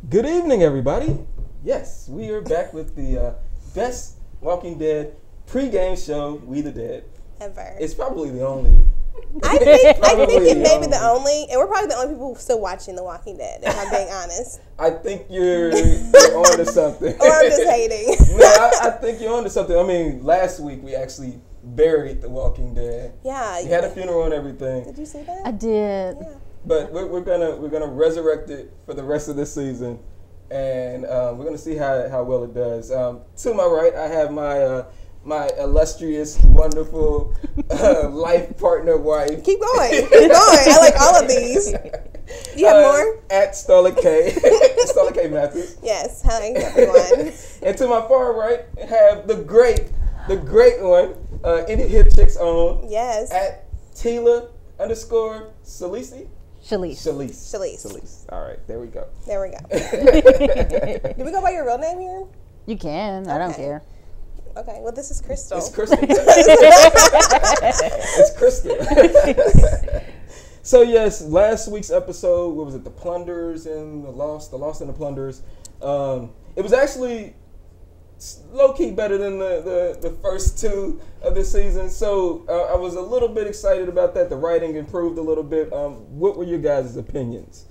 Good evening, everybody. Yes, we are back with the best Walking Dead pre-game show, We the Dead. Ever. It's probably the only. I think it may be the only, and we're probably the only people still watching The Walking Dead, if I'm being honest. I think you're on to something. Or I'm just hating. No, I think you're on to something. I mean, last week we actually buried The Walking Dead. Yeah. We had a funeral and everything. Did you see that? I did. Yeah. But we're gonna resurrect it for the rest of this season, and we're gonna see how well it does. To my right, I have my illustrious, wonderful life partner, wife. Keep going. Keep going. I like all of these. You have more? At Starla K. Starla K. Matthews. Yes. Hi, everyone. And to my far right, I have the great one, Indie Hip Chicks own. Yes. At Tila_Salisi. Shalise. All right, there we go. There we go. Do we go by your real name here? You can. I don't Okay. care. Okay. Well, this is Crystal. It's Crystal. It's Crystal. So yes, last week's episode, what was it? The Plunders and the Lost and the Plunders. It was actually low-key better than the first two of the season. So I was a little bit excited about that. The writing improved a little bit. What were your guys' opinions?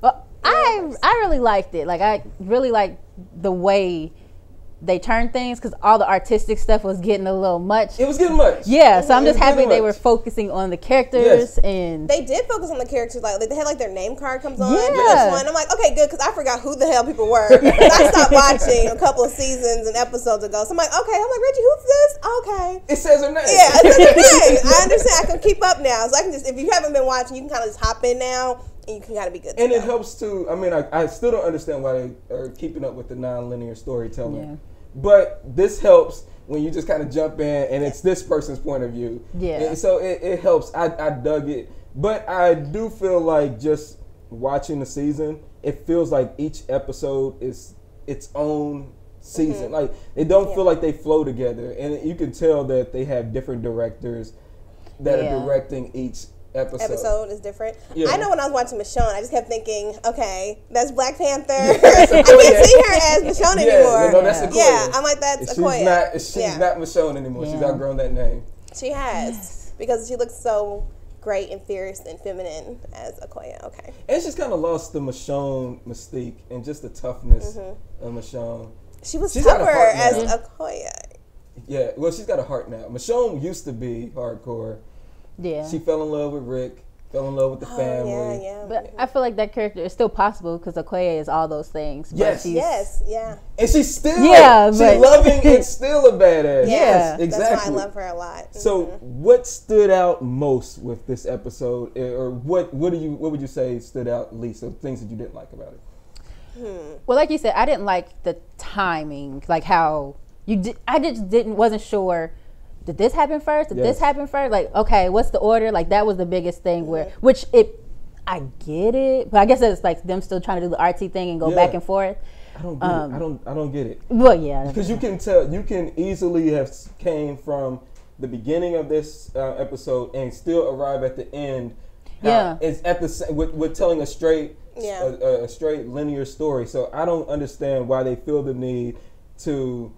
Well, I really liked it. Like, I really liked the way they turned things, because all the artistic stuff was getting a little much. It was getting much. Yeah, so I'm just happy they were much. focusing on the characters. And They did focus on the characters. Like they had like their name card comes on. Yeah. This one. I'm like, okay, good, because I forgot who the hell people were. I stopped watching a couple of seasons and episodes ago. So I'm like, okay. I'm like, Reggie, who's this? Okay. It says her name. Yeah, it's a thing. I understand. I can keep up now. So I can just, if you haven't been watching, you can kind of just hop in now, and you can kind of be good. And it helps too. I mean, I still don't understand why they are keeping up with the non-linear storytelling. Yeah. But this helps when you just kind of jump in and it's this person's point of view. Yeah. And so it helps. I dug it. But I do feel like just watching the season, it feels like each episode is its own season. Mm-hmm. Like, it don't feel like they flow together. And you can tell that they have different directors that are directing each episode is different. Yeah. I know when I was watching Michonne, I just kept thinking, okay, that's Black Panther. I can't see her as Michonne anymore. No, that's Okoye. Yeah, I'm like, that's Okoye. She's not Michonne anymore. She's outgrown that name. She has, because she looks so great and fierce and feminine as Okoye. Okay. And she's kind of lost the Michonne mystique and just the toughness of Michonne. She's tougher got a heart as now. Okoye. Yeah, well, she's got a heart now. Michonne used to be hardcore. yeah. She fell in love with Rick, fell in love with the family. Yeah. But I feel like that character is still possible, because Okoye is all those things. But Yes. she's, Yeah. And she's still, she's but- loving and still a badass. Yeah. Exactly. That's why I love her a lot. So, what stood out most with this episode, or what would you say stood out least, or things that you didn't like about it? Well, like you said, I didn't like the timing, like how you did. I just wasn't sure. Did this happen first? Did this happen first? Like, okay, what's the order? Like, that was the biggest thing. I get it, but I guess it's like them still trying to do the RT thing and go back and forth. I don't get it. I don't get it. Well, yeah, Because you can tell, you can easily have came from the beginning of this episode and still arrive at the end. It's at the with telling a straight linear story. So I don't understand why they feel the need to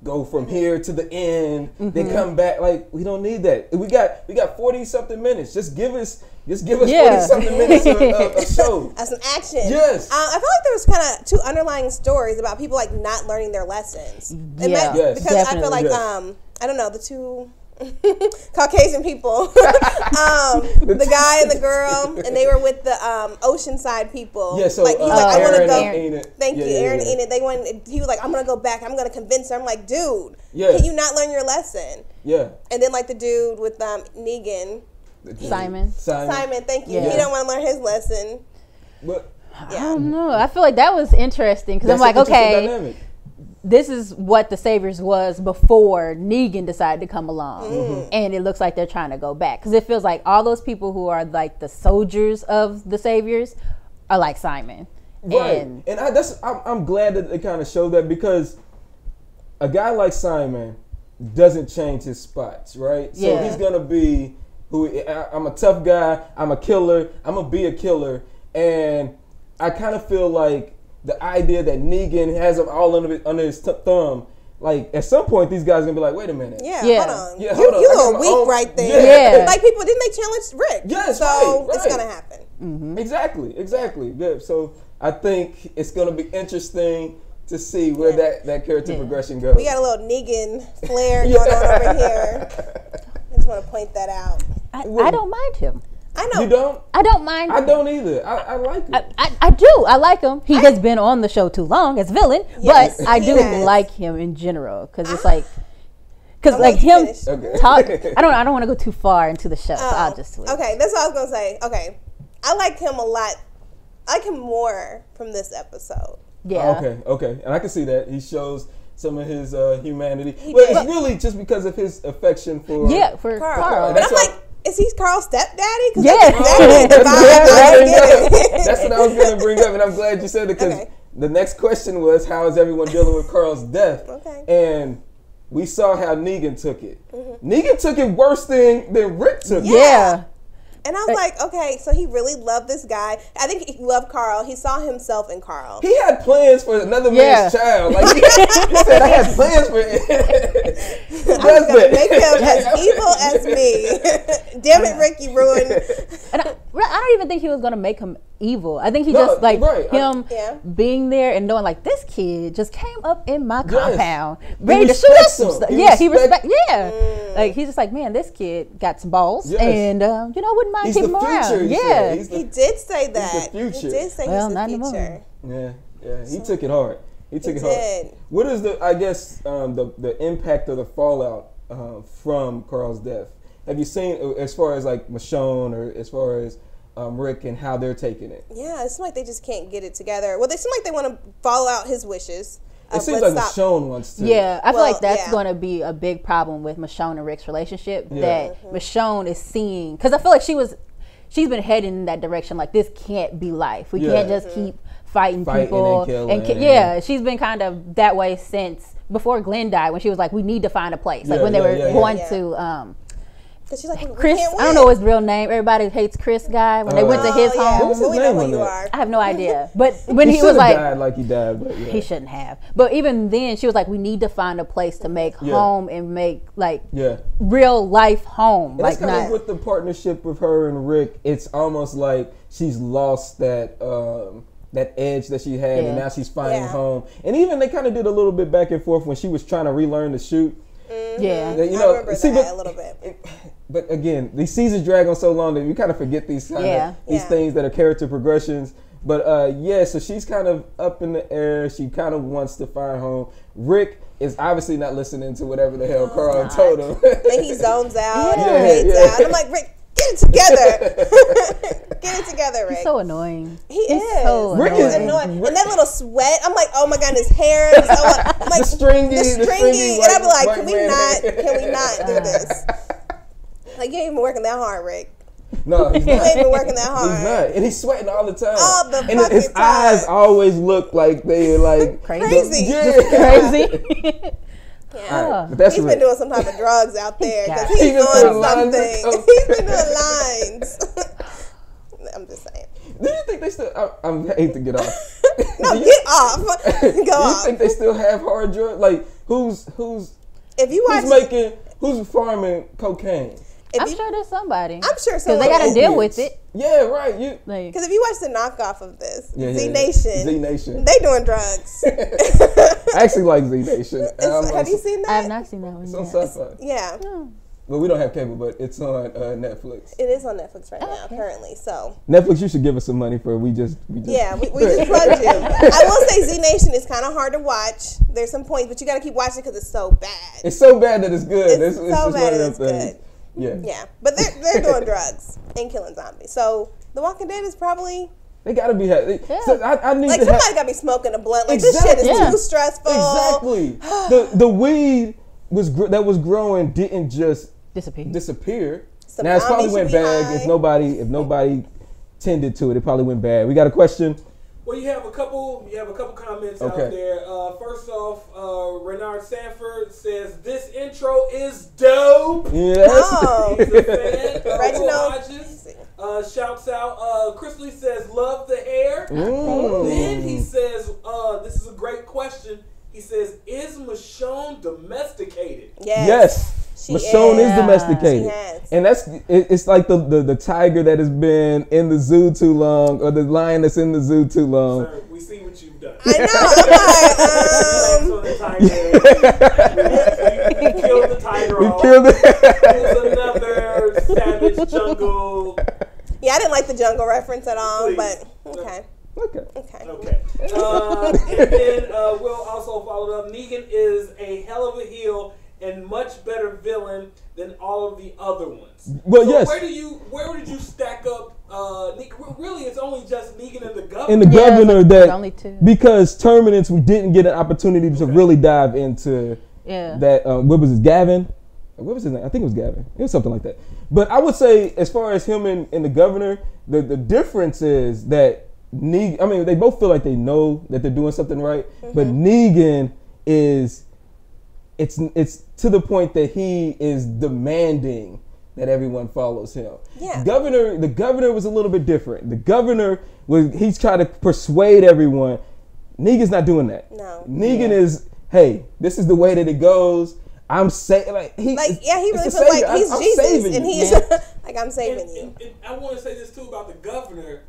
go from here to the end, then come back. Like, we don't need that. We got 40-something minutes. Just give us 40-something minutes of show. Some action. Yes. I feel like there was kind of two underlying stories about people like not learning their lessons. Yes, because I feel like I don't know, the two Caucasian people, the guy and the girl, and they were with the Oceanside people. Yeah, so like he's like, I want to go. Enid. Thank you, Aaron and Enid. He was like, I'm gonna go back. I'm gonna convince her. I'm like, dude, can you not learn your lesson? Yeah. And then like the dude with Negan, Simon. Thank you. Yeah. He don't want to learn his lesson. But I don't know. I feel like that was interesting, because I'm like, okay, dynamic. this is what the Saviors was before Negan decided to come along, and it looks like they're trying to go back, because it feels like all those people who are like the soldiers of the Saviors are like Simon. Right. And I'm glad that they kind of show that, because a guy like Simon doesn't change his spots, right? So he's gonna be I'm a tough guy. I'm a killer. I'm gonna be a killer, and I kind of feel like the idea that Negan has them all under his thumb. Like, at some point, these guys are going to be like, wait a minute. Yeah, hold on. Yeah, hold on. You a little weak right there. Yeah. Like, people, didn't they challenge Rick? Yes, so right. it's going to happen. Mm-hmm. Exactly. Yeah. So I think it's going to be interesting to see where that character progression goes. We got a little Negan flair going on over here. I just want to point that out. I don't mind him. I know. You don't? I don't mind him. I don't either. I like him. I do. I like him. He has been on the show too long as villain, but I do like him in general because it's like, him talk. I don't want to go too far into the show, so I'll just leave. Okay, that's what I was gonna say. Okay, I like him a lot. I like him more from this episode. Yeah. Okay, and I can see that he shows some of his humanity. Well, it's really just because of his affection for Carl. But I'm like, is he Carl's stepdaddy? Yes. That's what I was going to bring up, and I'm glad you said it because the next question was, how is everyone dealing with Carl's death? Okay. And we saw how Negan took it. Mm-hmm. Negan took it worse than Rick took it. Yeah. And I was like, okay, so he really loved this guy. I think he loved Carl. He saw himself in Carl. He had plans for another man's child. Like he said, I had plans for it. I was going to make him as evil as me. Damn it, Rick, you ruined. And I don't even think he was going to make him evil. I think he just him being there and knowing like this kid just came up in my compound ready to shoot us some stuff. He respect. Like he's just like, man, this kid got some balls and wouldn't mind keeping him around. He did say that. He's the future. He did say well, he's not the future. Yeah. He took it hard. He took it hard. What is the impact of the fallout from Carl's death? Have you seen as far as like Michonne or as far as Rick and how they're taking it? Yeah, it seems like they just can't get it together. Well, they seem like they want to follow out his wishes. It seems like Michonne wants to. Yeah, I feel like that's going to be a big problem with Michonne and Rick's relationship. That Michonne is seeing, because I feel like she's been heading in that direction. Like this can't be life. We can't just keep fighting people and she's been kind of that way since before Glenn died. When she was like, we need to find a place. Like when they were going to. She's like, Chris, I don't know his real name. Everybody hates Chris guy. When they went to his home, we know who you are. I have no idea. But when he was like, died like he died, but he shouldn't have. But even then, she was like, we need to find a place to make home and make like real life home. And like that's kind of with the partnership with her and Rick. It's almost like she's lost that edge that she had, and now she's finding home. And even they kind of did a little bit back and forth when she was trying to relearn to shoot. I remember that a little bit. But again, these seasons drag on so long that you kind of forget these things that are character progressions. But so she's kind of up in the air. She kind of wants to find home. Rick is obviously not listening to whatever the hell Carl told him. And he zones out and fades out. And I'm like, Rick, get it together. Get it together, Rick. He's so annoying. He is. So Rick is annoying. And that little sweat, I'm like, oh my God, his hair. I'm like, the stringy. And I'd be like, can we not do this? Like, you ain't even working that hard, Rick. No, he's not. You ain't even working that hard. He's not. And he's sweating all the time. All the and his eyes always look like they're like crazy. Crazy. Yeah. But that's he's been doing some type of drugs out there because he's doing something. He's been doing lines. I'm just saying. Do you think they still? I hate to get off. No, get off. Go off. Do you think they still have hard drugs? Like who's if you watch who's farming cocaine? I'm sure there's somebody. I'm sure someone. Because they got to deal with it. Yeah, right. Because if you watch the knockoff of this, Z Nation, they doing drugs. I actually like Z Nation. Have you seen that? I have not seen that one. It's on Sci-Fi. Yeah. Well, we don't have cable, but it's on Netflix. It is on Netflix right now, currently. So Netflix, you should give us some money for we just yeah, we just plugged you. I will say Z Nation is kind of hard to watch. There's some points, but you got to keep watching because it's so bad. It's so bad that it's good. It's so just bad one that of it's them things. good. Yeah, but they're doing drugs and killing zombies. So The Walking Dead is probably. They gotta be. So I need like to somebody gotta be smoking a blunt. Like this shit is too stressful. Exactly. the weed that was growing didn't just disappear. Now it probably went bad if nobody tended to it. It probably went bad. We got a question. Well, you have a couple comments out there. First off, Renard Sanford says this intro is dope. Yes. Oh. He's a fan. Reginald shouts out. Crystal says love the hair. Mm. Then he says, this is a great question. He says, is Michonne domesticated? Yes. Michonne is domesticated. And it's like the tiger that has been in the zoo too long, or the lion that's in the zoo too long. Sir, we see what you've done. I know. We killed the tiger We off. killed it. It was another savage jungle. Yeah, I didn't like the jungle reference at all, Please. but okay. Okay. And then Will also followed up. Negan is a hell of a heel and much better villain than all of the other ones. Well, so yes. Where did you stack up? Really, it's only just Negan and the governor. And the governor like, that only two. Because Terminus, we didn't get an opportunity to really dive into that. What was his Gavin? What was his name? I think it was Gavin. It was something like that. But I would say, as far as him and the governor, the difference is that Negan. I mean, they both feel like they know that they're doing something right, but Negan is. It's to the point that he is demanding that everyone follows him. Yeah. The governor was a little bit different. The governor he's trying to persuade everyone. Negan's not doing that. No. Negan is, hey, this is the way that it goes. I'm saying, he really feels like he's Jesus, and he's like, I'm saving you. And I want to say this too about the governor.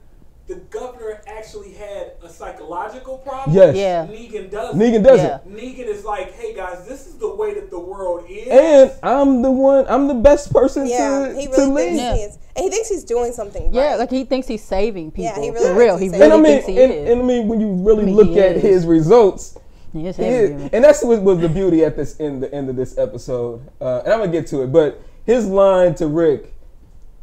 The governor actually had a psychological problem. Yes. Yeah. Negan doesn't. Negan is like, hey guys, this is the way that the world is. And I'm the best person he really to lead. Thinks he is. And he thinks he's doing something right. Yeah, like he thinks he's saving people. Yeah, he really for real. thinks He he's really saving. thinks he is. And I mean, when you really look at his results, he is. And that's what was the beauty at the end of this episode. And I'm gonna get to it, but his line to Rick,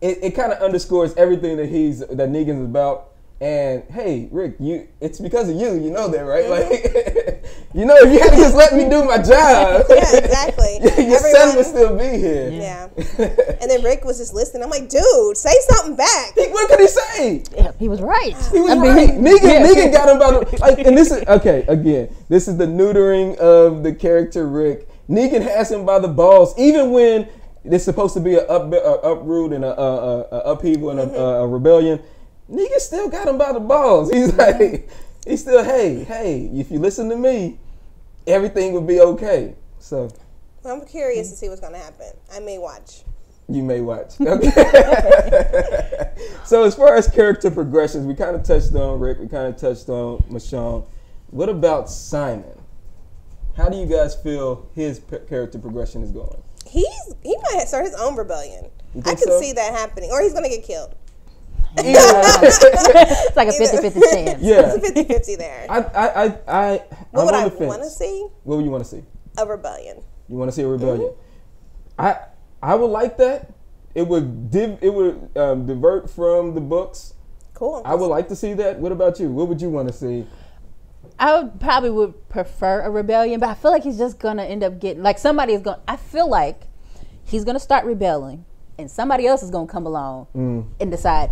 it kind of underscores everything that Negan's about. And hey, Rick, it's because of you. You know that, right? Like, you know, if you had to just let me do my job, yeah, exactly. your son would still be here. Yeah. And then Rick was just listening. I'm like, dude, say something back. What could he say? Yeah, he was right. He was right. Negan got him about like, and this is okay. Again, this is the neutering of the character Rick. Negan has him by the balls, even when there's supposed to be an uproot and a upheaval and a rebellion. Negan still got him by the balls. He's like, hey, if you listen to me, everything will be okay. So I'm curious to see what's going to happen. I may watch. You may watch. Okay. So as far as character progressions, we kind of touched on Rick. We kind of touched on Michonne. What about Simon? How do you guys feel his character progression is going? He might start his own rebellion. I can see that happening. Or he's going to get killed. It's like a 50-50 chance. Yeah. It's a 50-50 there. What would I want to see? What would you want to see? A rebellion. You want to see a rebellion? I would like that. It would divert from the books. Cool. I would like to see that. What about you? What would you want to see? I would prefer a rebellion, but I feel like he's just gonna end up getting I feel like he's gonna start rebelling, and somebody else is gonna come along and decide.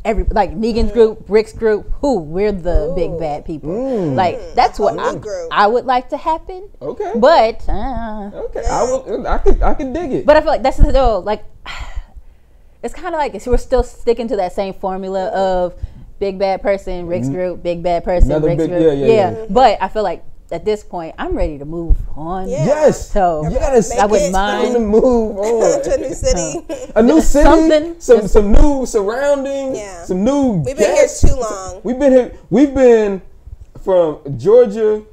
Negan's group, Rick's group, we're the big bad people. Like that's what I would like to happen. Okay. But okay, I can dig it. But I feel like that's still like it's kind of like we're still sticking to that same formula of big bad person, Rick's group, big bad person, Rick's group. Yeah. But I feel like at this point, I'm ready to move on. Yeah. Yes. So I wouldn't mind to move on to a new city. A new city. Some new surroundings. Yeah. Some new. We've been here too long. We've been from Georgia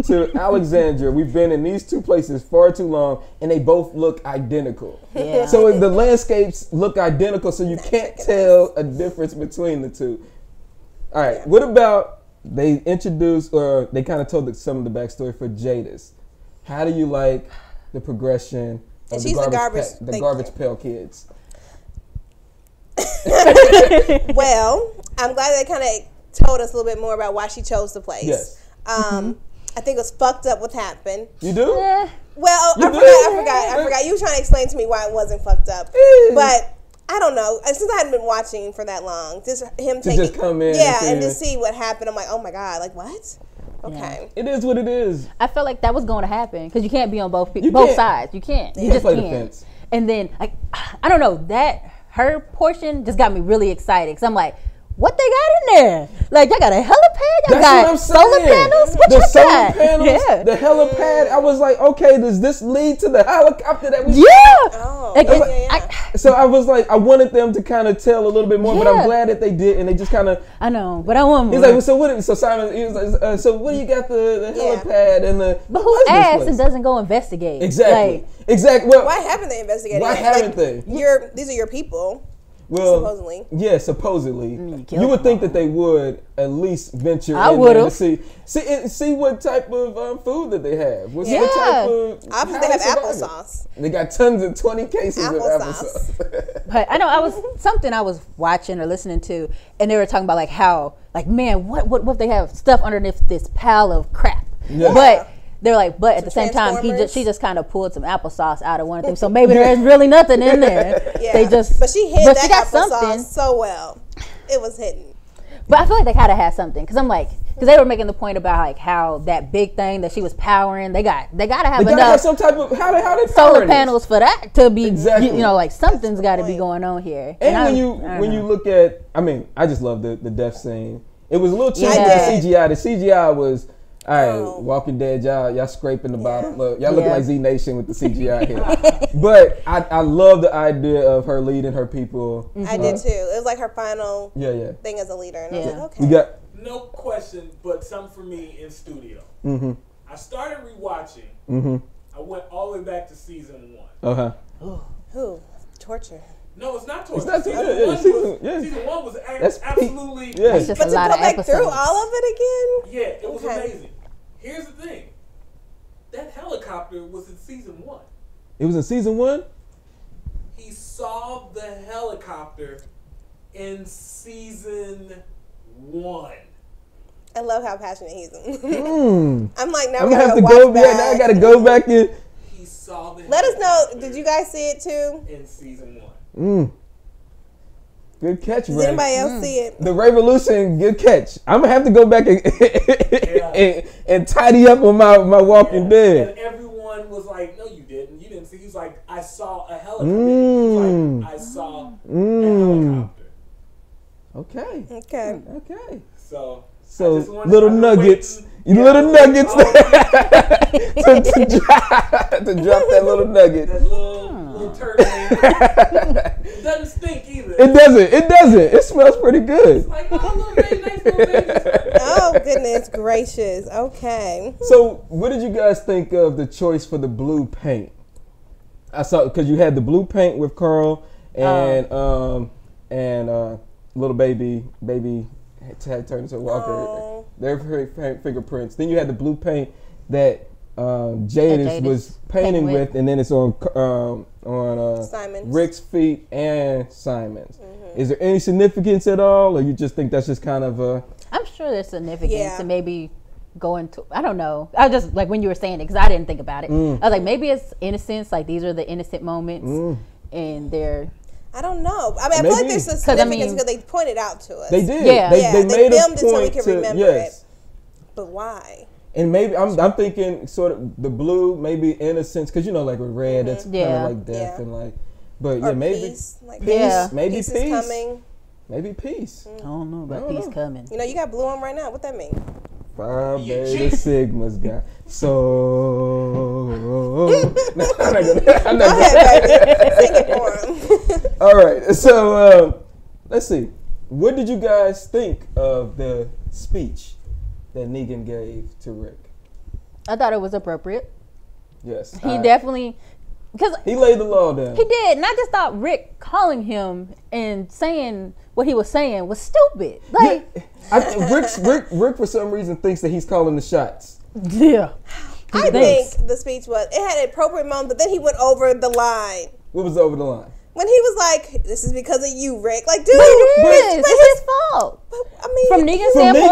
to Alexandria. We've been in these two places far too long, and they both look identical. Yeah. So the landscapes look identical, so you can't tell a difference between the two. All right. Yeah. What about? They introduced, or they kind of told some of the backstory for Jadis. How do you like the progression of the garbage pail kids? Well, I'm glad they kind of told us a little bit more about why she chose the place. Yes. I think it was fucked up what happened. You do? Yeah. Well, I forgot. You were trying to explain to me why it wasn't fucked up. But I don't know. Since I hadn't been watching for that long, just come in. Yeah, and just see what happened. I'm like, oh my God, like what? Okay. Yeah. It is what it is. I felt like that was going to happen because you can't be on both sides. You can't. You just play can't. The fence. And then, I don't know, her portion just got me really excited because I'm like, what they got in there? Like, y'all got a helipad? Y'all got solar panels? What the you solar got? panels, Yeah. the helipad. I was like, okay, does this lead to the helicopter that we? Yeah. Oh, Like, so I was like, I wanted them to kind of tell a little bit more, but I'm glad that they did, and they just kind of. I know, but I want more. He's like, well, so what? So Simon, he was like, so what do you got the helipad and the? But who asks and doesn't go investigate? Exactly. Like, exactly. Well, why haven't they investigated? Why haven't they? These are your people. Well, supposedly. Yeah, supposedly. You would think that they would at least venture in there to see what type of food that they have. What type of obviously they have applesauce. They got tons of 20 cases of applesauce. But I know I was watching or listening to, and they were talking about like how, like, man, what if they have stuff underneath this pile of crap? Yeah. But they're like, but at the same time, she just kind of pulled some applesauce out of one of them. So maybe there's really nothing in there. But she hid that applesauce so well. It was hidden. But I feel like they gotta have something, because I'm like, because they were making the point about like how that big thing that she was powering, they gotta have enough some type of how they solar panels for that to be like something's got to be going on here. And when you look at, I mean, I just love the death scene. It was a little cheesy. The CGI was. All right, Walking Dead, y'all scraping the bottom. Look, y'all look like Z Nation with the CGI here. But I love the idea of her leading her people. I did too. It was like her final thing as a leader. And I was like, okay. You got no question, but something for me in studio. I started rewatching. I went all the way back to season 1. Who? Torture. No, it's not torture. It's not season 1 was absolutely. That's just but a lot to of go back episodes. through all of it again? Yeah, it was amazing. Here's the thing. That helicopter was in season 1. It was in season 1? He saw the helicopter in season 1. I love how passionate he is. I'm like, now I'm we gonna have to watch go back. back. Now I gotta go back in. He saw the Let us know, did you guys see it too? In season 1. Good catch, Ray. Does anybody else see it? The Revolution, good catch. I'm gonna have to go back and tidy up on my Walking Dead. And everyone was like, "No, you didn't. You didn't see." He was like, "I saw a helicopter." He was like, "I saw a helicopter." Okay. So little nuggets. Little nuggets to drop that little nugget. That little turtle. It doesn't stink either. It doesn't. It smells pretty good. It's like, oh, nice little baby. Oh, goodness gracious. Okay. So, what did you guys think of the choice for the blue paint? I saw, because you had the blue paint with Carl and little baby had turned into a walker. Their fingerprints. Then you had the blue paint that Jadis was painting with, and then it's on Rick's feet and Simon's. Is there any significance at all, or you just think that's just kind of a? I'm sure there's significance, and maybe going to, I don't know. I was just like, when you were saying it, because I didn't think about it. I was like, maybe it's innocence. Like, these are the innocent moments, and they're. I don't know. I mean, I feel like there's a significance because they pointed out to us. They did. Yeah. They made filmed a it so we point can to remember it. But why? And maybe I'm thinking sort of the blue, maybe innocence, because like with red, that's kind of like death and like. But or maybe peace. Like maybe peace. Peace. Is coming. Maybe peace. I don't know about peace coming. You got blue on right now. What that mean? Phi Beta Sigma's got so. I'm not Go ahead, baby. Sing it for him. All right, so let's see. What did you guys think of the speech that Negan gave to Rick? I thought it was appropriate. Yes, he definitely. Because he laid the law down. He did, and I just thought Rick calling him and saying what he was saying was stupid. Like, Rick for some reason thinks that he's calling the shots. Yeah, I think the speech was, it had an appropriate moment, but then he went over the line. What was over the line? When he was like, "This is because of you, Rick." Like, dude, it's his fault. I mean, from Negan's standpoint,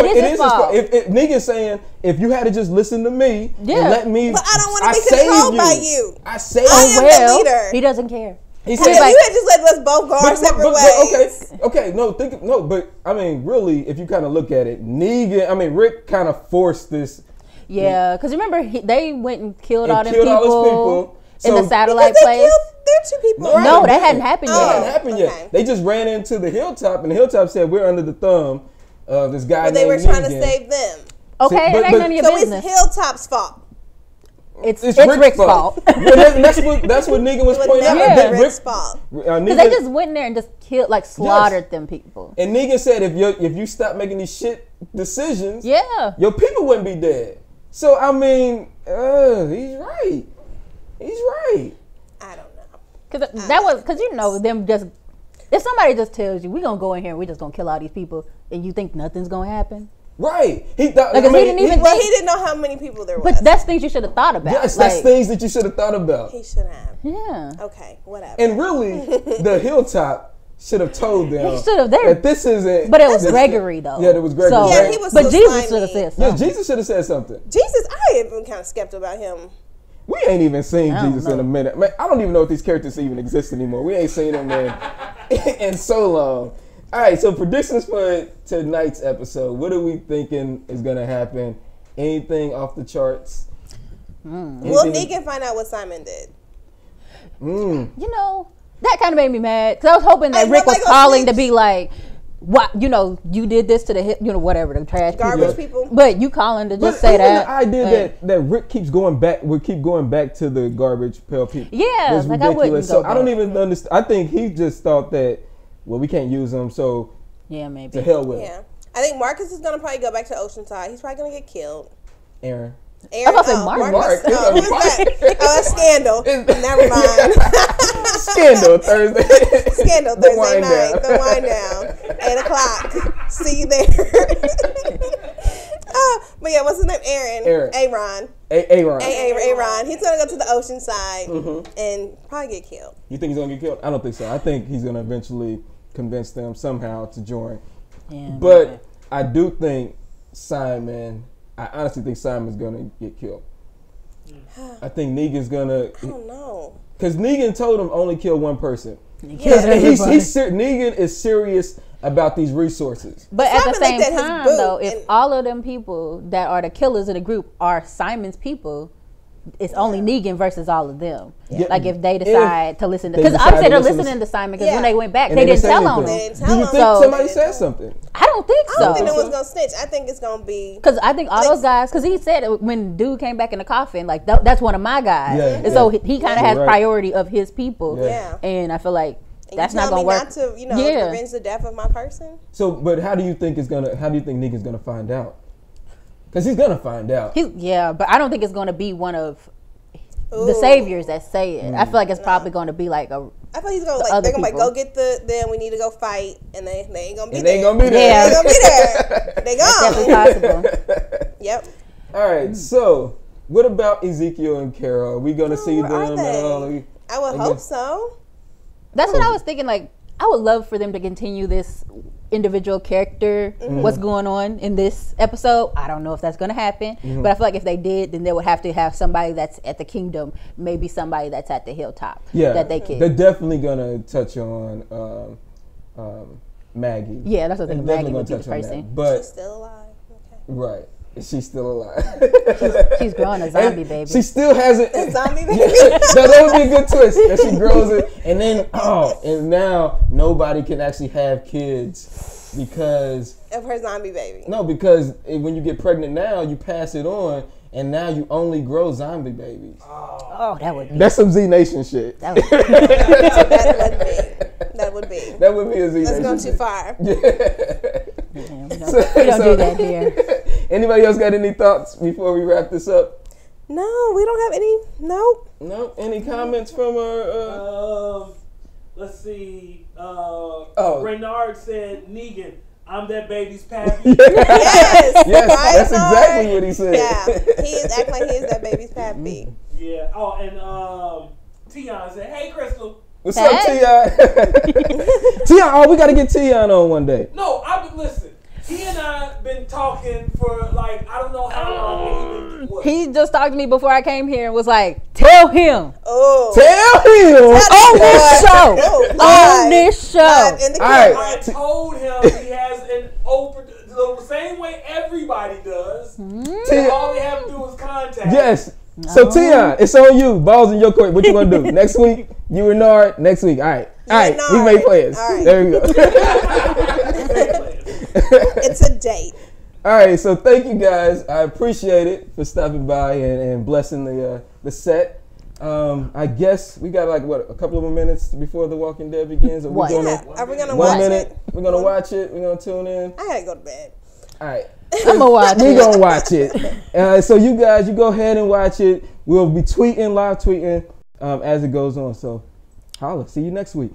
it is his fault. If Negan's saying, if you had to just listen to me and let me, but I don't want to be controlled by you. I saved you. I am the leader. He doesn't care. He said, "You had just let us both go our separate ways." Okay, but I mean, really, if you kind of look at it, Rick kind of forced this. Yeah, because remember they went and killed all them people. In the satellite place. Their two people. No, that hadn't happened yet. That hadn't happened yet. They just ran into the Hilltop, and the Hilltop said, we're under the thumb of this guy named But they were trying to Negan. save them. Okay, it ain't none of your business. So it's Hilltop's fault. It's Rick's fault. Well, that's what Negan was pointing out. Yeah, Rick's fault. Because they just went in there and just killed, like slaughtered them people. And Negan said, if you stop making these shit decisions, your people wouldn't be dead. So I mean, he's right. He's right. I don't know. Because you know them just. If somebody just tells you we gonna go in here and we just gonna kill all these people, and you think nothing's gonna happen. Right. He thought. Like, he didn't know how many people there was. But that's things you should have thought about. Yes, that's things that you should have thought about. He should have. Yeah. Okay, whatever. And really, the Hilltop should have told them. He should have. That this isn't. But it was Gregory though. Yeah, it was Gregory. So, yeah, he was. But Jesus should have said something. Yeah, Jesus should have said something. Jesus, I have been kind of skeptical about him. We ain't even seen Jesus in a minute. Man, I don't even know if these characters even exist anymore. We ain't seen them in so long. All right, so predictions for tonight's episode. What are we thinking is going to happen? Anything off the charts? Will Negan find out what Simon did? You know, that kind of made me mad. Because I was hoping that Rick was calling to be like, what, you know, you did this to the, you know, whatever, the trash garbage people. But you calling to just say that. The idea that Rick keeps going back, would keep going back to the garbage pail people. Yeah, was like ridiculous. I wouldn't I don't even understand. I think he just thought that, well, we can't use them, so yeah, maybe. to hell with it. Yeah. I think Marcus is going to probably go back to Oceanside. He's probably going to get killed. Aaron. I was going to say Mark. Oh, who's that? Oh, that's Scandal. Never mind. Scandal Thursday. Scandal Thursday night. The wind down. 8 o'clock. See you there. But yeah, what's his name? Aaron. Aaron. Aaron. He's going to go to the Oceanside and probably get killed. You think he's going to get killed? I don't think so. I think he's going to eventually convince them somehow to join. Yeah, but I do think I honestly think Simon's gonna get killed. I think Negan's gonna. I don't know. Because Negan told him only kill one person. Negan is serious about these resources. But at the same time, though, if all of them people that are the killers of the group are Simon's people, it's only Negan versus all of them. Yeah. Like if they decide to listen to, because obviously they're listening to Simon. Because when they went back, they didn't tell on him. Do you think somebody said something? I don't think so. I don't think no one's gonna snitch. I think it's gonna be because I think all those guys. Because he said when dude came back in the coffin, like that's one of my guys, and so he kind of has priority of his people. Yeah, and I feel like that's not gonna work. Not to revenge the death of my person. So, but how do you think Negan's gonna find out? Because he's gonna find out. But I don't think it's gonna be one of the saviors that say it. I feel like it's probably gonna be like a. I feel he's gonna they're gonna go get them. We need to go fight, and they ain't gonna be there. They ain't gonna be there. They ain't gonna be there. They gone. That's definitely possible. Yep. All right. So, what about Ezekiel and Carol? Are we gonna see them at all? I would hope so. That's what I was thinking. Like, I would love for them to continue this individual character, what's going on in this episode. I don't know if that's going to happen, but I feel like if they did, then they would have to have somebody that's at the kingdom, maybe somebody that's at the hilltop. Yeah, that they could. They're definitely going to touch on Maggie. Yeah, that's what I think. Maggie would be the person. But she's still alive. Okay. Right. She's still alive. she's growing a zombie baby. She still hasn't. A zombie baby? So that would be a good twist. That she grows it. And then, and now nobody can actually have kids because of her zombie baby. No, because when you get pregnant now, you pass it on. And now you only grow zombie babies. Oh, that would be. That's some Z Nation shit. That would be. That would be a Z Nation. Let's go too far. Yeah, we don't do that here. Anybody else got any thoughts before we wrap this up? No, we don't have any. Nope. No. Any comments from our? Let's see. Reynard said, "Negan, I'm that baby's pappy." Yes, that's exactly what he said. Yeah, he is acting like he is that baby's pappy. Yeah. Oh, and Tion said, "Hey, Crystal." What's up, Tion? Tion, we got to get Tion on one day. No, listen. He and I been talking for like I don't know how long. He just talked to me before I came here and was like, "Tell him, tell him on this show, on this show." I told him he has an open the same way everybody does. All they have to do is contact. Yes. So Tion, it's on you. Ball's in your court. What you gonna do next week? You and Nard next week. All right. We made plans. All right. There we go. It's a date. All right. So thank you guys. I appreciate it for stopping by and blessing the set. I guess we got like a couple of more minutes before The Walking Dead begins. Are we gonna watch it? We're gonna watch it. We're gonna tune in. I gotta go to bed. All right. I'm gonna watch it. We're gonna watch it. So you guys, you go ahead and watch it. We'll be live tweeting as it goes on. So holla. See you next week.